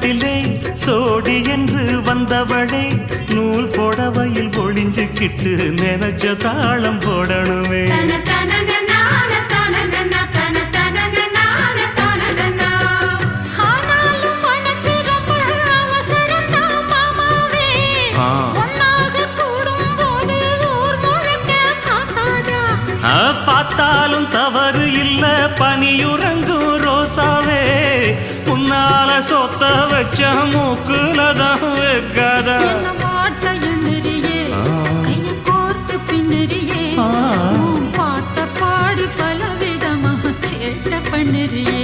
ரோட்டிலே சோடி என்று வந்தவளே நூல் புடவையில் ஒளிஞ்சுக்கிட்டு நினைச்ச தாளம் போடணுமே. பார்த்தாலும் தவறு இல்ல பனியுறங்கும் ரோசாவே உன்னால சொத்த வச்ச மூக்குலதான் வைக்காதா. பாட்ட பாடி பல விதமா சேட்ட பண்ணுறியே.